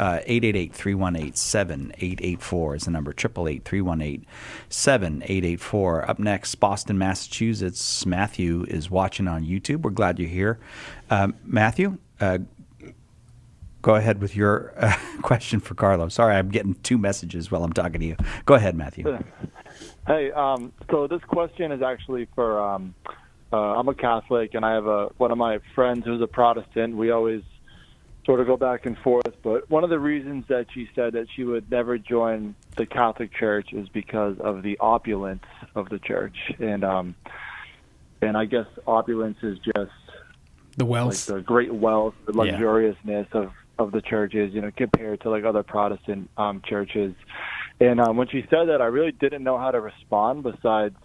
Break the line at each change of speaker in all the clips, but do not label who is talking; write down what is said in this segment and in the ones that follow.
888-318-7884 is the number. 888-318-7884. Up next, Boston, Massachusetts. Matthew is watching on YouTube. We're glad you're here. Matthew, go ahead with your question for Karlo. Sorry, I'm getting two messages while I'm talking to you. Go ahead, Matthew.
Hey, so this question is actually for, I'm a Catholic, and I have one of my friends who's a Protestant. We always sort of go back and forth, but one of the reasons that she said that she would never join the Catholic Church is because of the opulence of the church. And I guess opulence is just
the wealth,
like the great wealth, the luxuriousness of the churches, compared to like other Protestant churches. And when she said that, I really didn't know how to respond besides,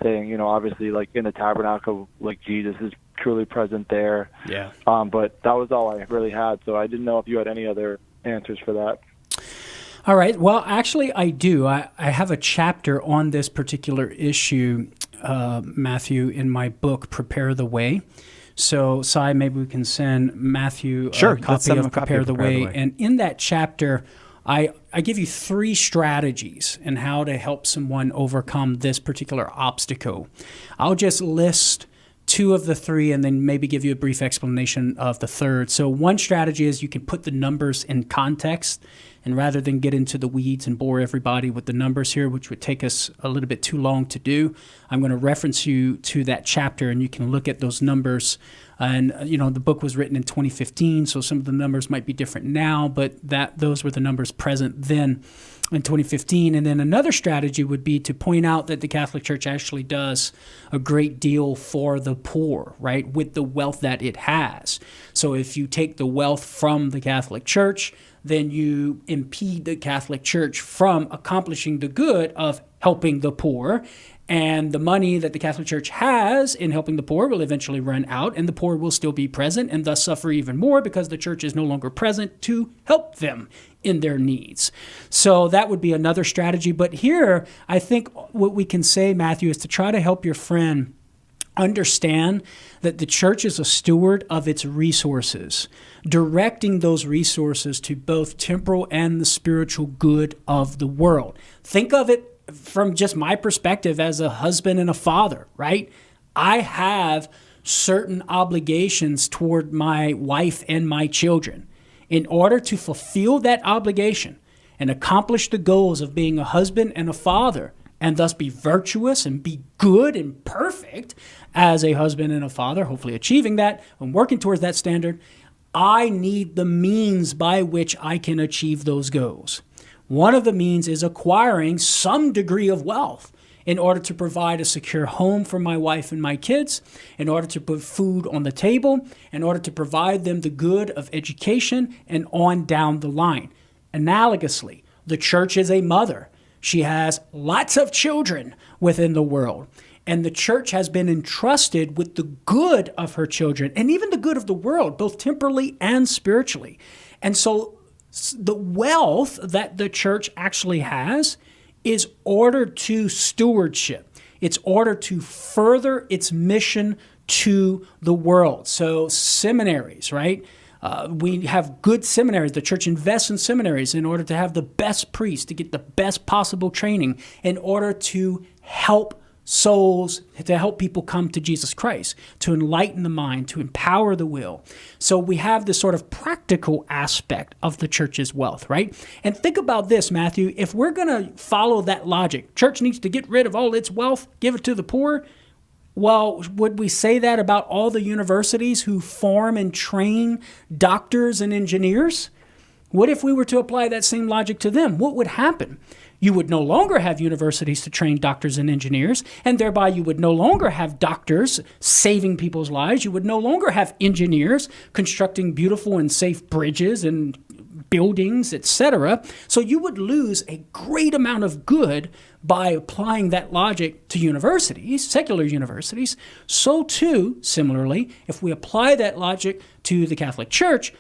saying, obviously, like in the tabernacle, like Jesus is truly present there.
Yeah.
But that was all I really had. So I didn't know if you had any other answers for that.
All right. Well, actually, I do. I have a chapter on this particular issue, Matthew, in my book, Prepare the Way. So, Sai, maybe we can send Matthew a copy of Prepare the Way. And in that chapter, I give you 3 strategies in how to help someone overcome this particular obstacle. I'll just list 2 of the 3 and then maybe give you a brief explanation of the third. So one strategy is you can put the numbers in context, and rather than get into the weeds and bore everybody with the numbers here, which would take us a little bit too long to do, I'm going to reference you to that chapter, and you can look at those numbers. And, the book was written in 2015, so some of the numbers might be different now, but those were the numbers present then in 2015. And then another strategy would be to point out that the Catholic Church actually does a great deal for the poor, right, with the wealth that it has. So if you take the wealth from the Catholic Church, then you impede the Catholic Church from accomplishing the good of helping the poor. And the money that the Catholic Church has in helping the poor will eventually run out, and the poor will still be present and thus suffer even more because the church is no longer present to help them in their needs. So that would be another strategy. But here, I think what we can say, Matthew, is to try to help your friend understand that the church is a steward of its resources, directing those resources to both temporal and the spiritual good of the world. Think of it from just my perspective as a husband and a father, right? I have certain obligations toward my wife and my children. In order to fulfill that obligation and accomplish the goals of being a husband and a father, and thus be virtuous and be good and perfect as a husband and a father, hopefully achieving that and working towards that standard, I need the means by which I can achieve those goals. One of the means is acquiring some degree of wealth in order to provide a secure home for my wife and my kids, in order to put food on the table, in order to provide them the good of education, and on down the line. Analogously, the church is a mother. She has lots of children within the world, and the church has been entrusted with the good of her children and even the good of the world, both temporally and spiritually. And so the wealth that the church actually has is ordered to stewardship. It's ordered to further its mission to the world. So seminaries, right? We have good seminaries. The church invests in seminaries in order to have the best priests, to get the best possible training, in order to help souls, to help people come to Jesus Christ, to enlighten the mind, to empower the will. So we have this sort of practical aspect of the church's wealth, right? And think about this, Matthew. If we're going to follow that logic, church needs to get rid of all its wealth, give it to the poor. Well, would we say that about all the universities who form and train doctors and engineers? What if we were to apply that same logic to them? What would happen? You would no longer have universities to train doctors and engineers, and thereby you would no longer have doctors saving people's lives. You would no longer have engineers constructing beautiful and safe bridges and buildings, etc. So you would lose a great amount of good by applying that logic to universities, secular universities. So too, similarly, if we apply that logic to the Catholic Church,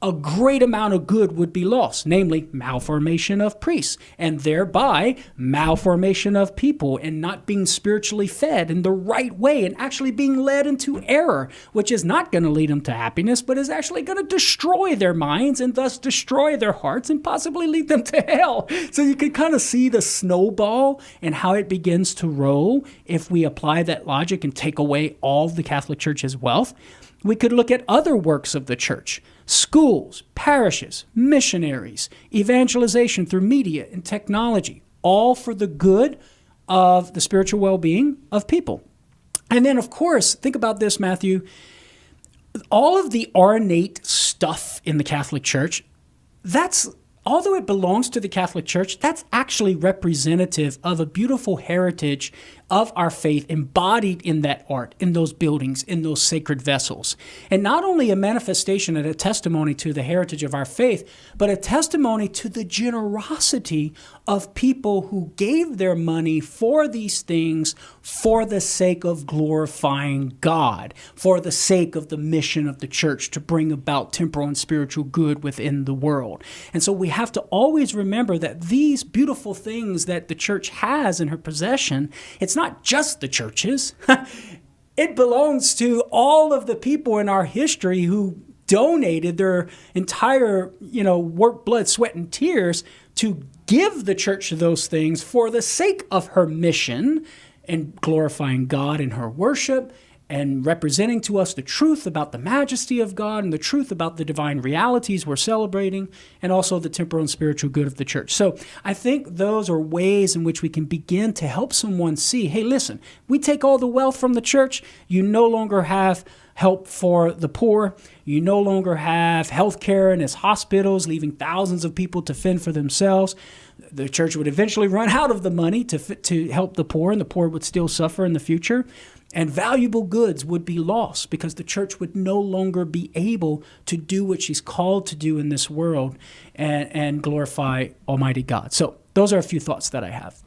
a great amount of good would be lost, namely malformation of priests, and thereby malformation of people, and not being spiritually fed in the right way, and actually being led into error, which is not going to lead them to happiness, but is actually going to destroy their minds and thus destroy their hearts and possibly lead them to hell. So you can kind of see the snowball and how it begins to roll if we apply that logic and take away all of the Catholic Church's wealth. We could look at other works of the church, schools, parishes, missionaries, evangelization through media and technology, all for the good of the spiritual well-being of people. And then, of course, think about this, Matthew. All of the ornate stuff in the Catholic Church, although it belongs to the Catholic Church, that's actually representative of a beautiful heritage of our faith embodied in that art, in those buildings, in those sacred vessels. And not only a manifestation and a testimony to the heritage of our faith, but a testimony to the generosity of people who gave their money for these things for the sake of glorifying God, for the sake of the mission of the church to bring about temporal and spiritual good within the world. And so we have to always remember that these beautiful things that the church has in her possession, it's not just the churches. It belongs to all of the people in our history who donated their entire, work, blood, sweat, and tears to give the church those things for the sake of her mission and glorifying God in her worship and representing to us the truth about the majesty of God and the truth about the divine realities we're celebrating, and also the temporal and spiritual good of the church. So I think those are ways in which we can begin to help someone see, hey, listen, we take all the wealth from the church, you no longer have help for the poor, you no longer have health care in its hospitals, leaving thousands of people to fend for themselves. The church would eventually run out of the money to help the poor, and the poor would still suffer in the future. And valuable goods would be lost because the church would no longer be able to do what she's called to do in this world and glorify Almighty God. So those are a few thoughts that I have.